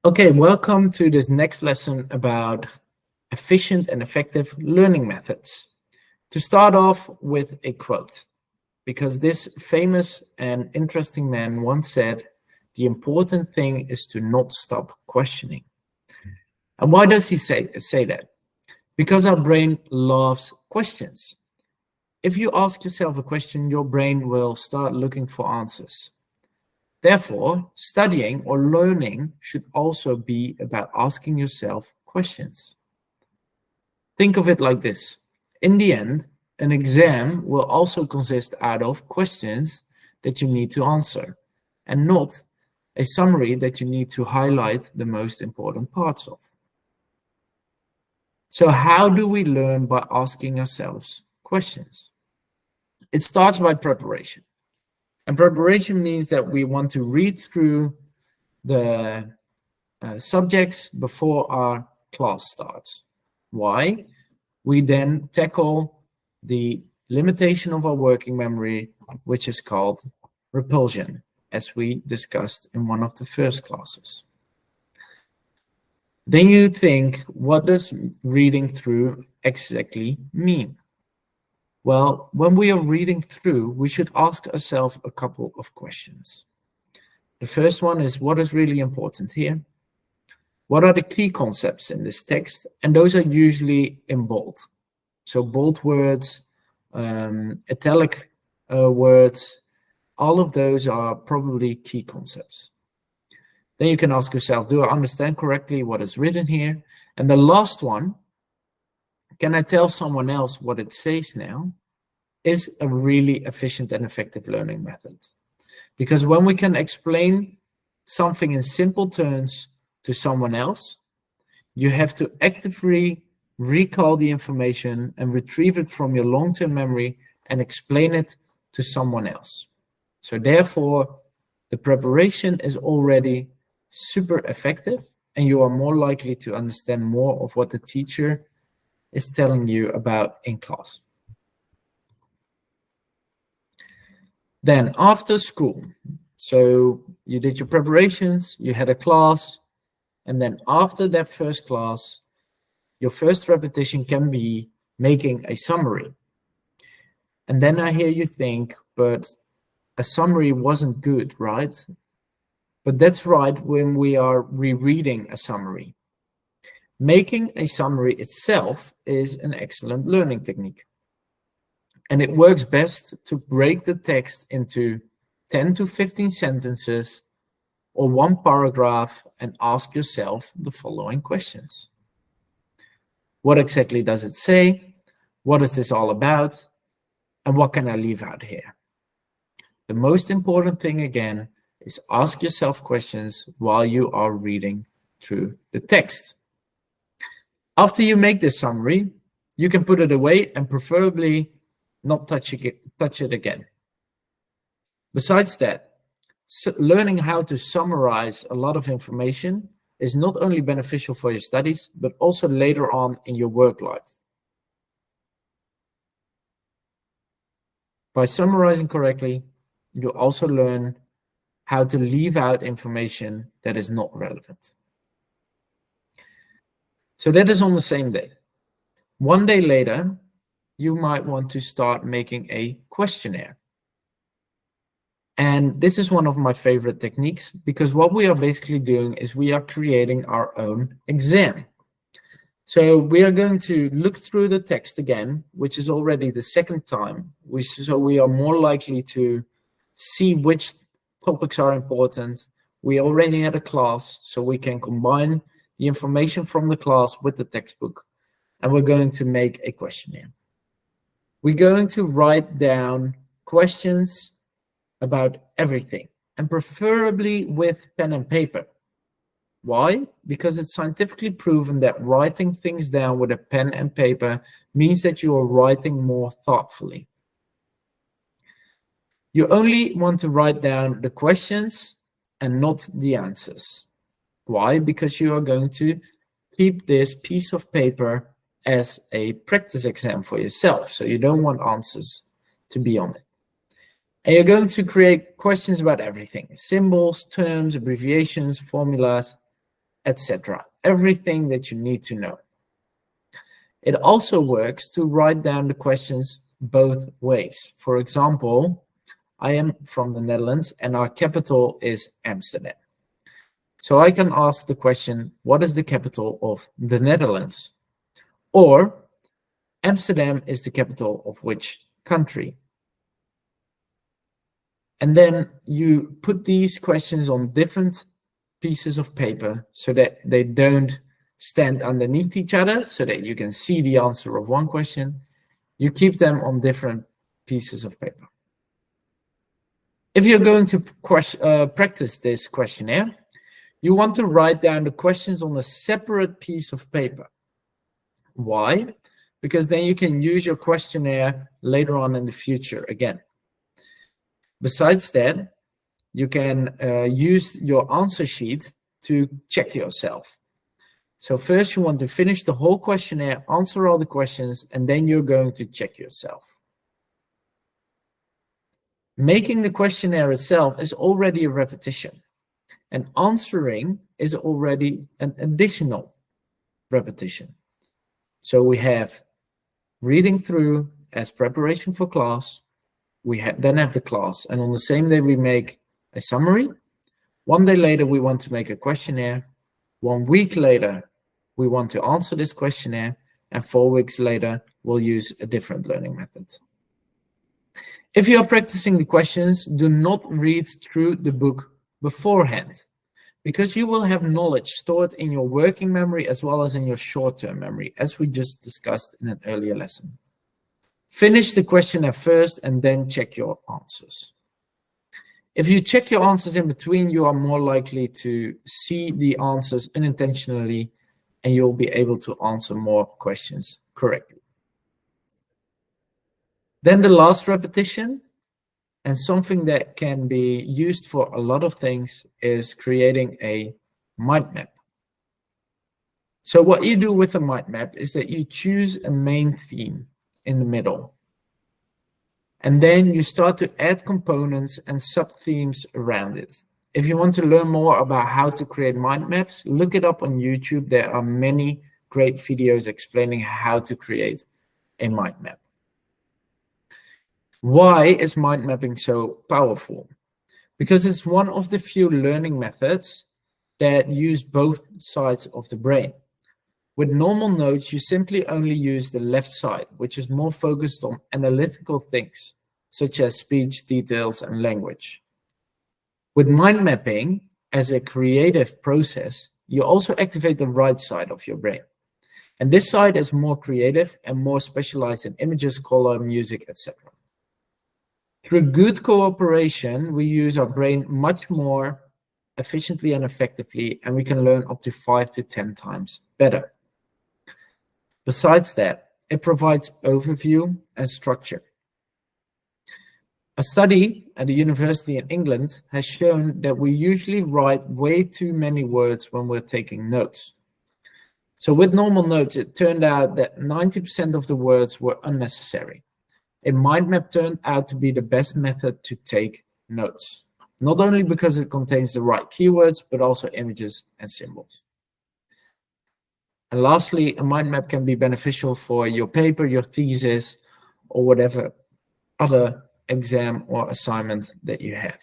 Okay, welcome to this next lesson about efficient and effective learning methods. To start off with a quote, because this famous and interesting man once said, "The important thing is to not stop questioning." And why does he say that? Because our brain loves questions. If you ask yourself a question, your brain will start looking for answers. Therefore, studying or learning should also be about asking yourself questions. Think of it like this. In the end, an exam will also consist out of questions that you need to answer, and not a summary that you need to highlight the most important parts of. So how do we learn? By asking ourselves questions. It starts by preparation. And preparation means that we want to read through the subjects before our class starts. Why? We then tackle the limitation of our working memory, which is called repulsion, as we discussed in one of the first classes. Then you think, what does reading through exactly mean? Well, when we are reading through, we should ask ourselves a couple of questions. The first one is, what is really important here? What are the key concepts in this text? And those are usually in bold. So bold words, italic words, all of those are probably key concepts. Then you can ask yourself, do I understand correctly what is written here? And the last one, can I tell someone else what it says now? Is a really efficient and effective learning method. Because when we can explain something in simple terms to someone else, you have to actively recall the information and retrieve it from your long-term memory and explain it to someone else. So therefore, the preparation is already super effective, and you are more likely to understand more of what the teacher is telling you about in class. Then after school, so you did your preparations, you had a class, and then after that first class, your first repetition can be making a summary. And then I hear you think, but a summary wasn't good, right? But that's right when we are rereading a summary. Making a summary itself is an excellent learning technique. And it works best to break the text into 10 to 15 sentences or one paragraph and ask yourself the following questions. What exactly does it say? What is this all about? And what can I leave out here? The most important thing, again, is ask yourself questions while you are reading through the text. After you make this summary, you can put it away and preferably not touch it again. Besides that, learning how to summarize a lot of information is not only beneficial for your studies, but also later on in your work life. By summarizing correctly, you also learn how to leave out information that is not relevant. So that is on the same day. One day later, you might want to start making a questionnaire. And this is one of my favorite techniques, because what we are basically doing is we are creating our own exam. So we are going to look through the text again, which is already the second time. So we are more likely to see which topics are important. We already had a class, so we can combine the information from the class with the textbook. And we're going to make a questionnaire. We're going to write down questions about everything, and preferably with pen and paper. Why? Because it's scientifically proven that writing things down with a pen and paper means that you are writing more thoughtfully. You only want to write down the questions and not the answers. Why? Because you are going to keep this piece of paper as a practice exam for yourself. So you don't want answers to be on it. And you're going to create questions about everything: symbols, terms, abbreviations, formulas. etc. Everything that you need to know. It also works to write down the questions both ways. For example, I am from the Netherlands and our capital is Amsterdam. So I can ask the question, what is the capital of the Netherlands? Or, Amsterdam is the capital of which country? And then you put these questions on different pieces of paper so that they don't stand underneath each other, so that you can see the answer of one question. You keep them on different pieces of paper. If you're going to practice this questionnaire, you want to write down the questions on a separate piece of paper. Why? Because then you can use your questionnaire later on in the future again. Besides that, you can use your answer sheet to check yourself. So first you want to finish the whole questionnaire, answer all the questions, and then you're going to check yourself. Making the questionnaire itself is already a repetition, and answering is already an additional repetition. So we have reading through as preparation for class, we then have the class, and on the same day we make a summary. One day later we want to make a questionnaire. 1 week later we want to answer this questionnaire, and 4 weeks later we'll use a different learning method. If you are practicing the questions, do not read through the book beforehand, because you will have knowledge stored in your working memory as well as in your short-term memory, as we just discussed in an earlier lesson. Finish the questionnaire first and then check your answers. If you check your answers in between, you are more likely to see the answers unintentionally, and you'll be able to answer more questions correctly. Then the last repetition, and something that can be used for a lot of things, is creating a mind map. So what you do with a mind map is that you choose a main theme in the middle. And then you start to add components and sub-themes around it. If you want to learn more about how to create mind maps, look it up on YouTube. There are many great videos explaining how to create a mind map. Why is mind mapping so powerful? Because it's one of the few learning methods that use both sides of the brain. With normal notes, you simply only use the left side, which is more focused on analytical things, such as speech, details, and language. With mind mapping, as a creative process, you also activate the right side of your brain. And this side is more creative and more specialized in images, color, music, etc. Through good cooperation, we use our brain much more efficiently and effectively, and we can learn up to 5 to 10 times better. Besides that, it provides overview and structure. A study at a university in England has shown that we usually write way too many words when we're taking notes. So with normal notes, it turned out that 90% of the words were unnecessary. A mind map turned out to be the best method to take notes, not only because it contains the right keywords, but also images and symbols. And lastly, a mind map can be beneficial for your paper, your thesis, or whatever other exam or assignment that you have.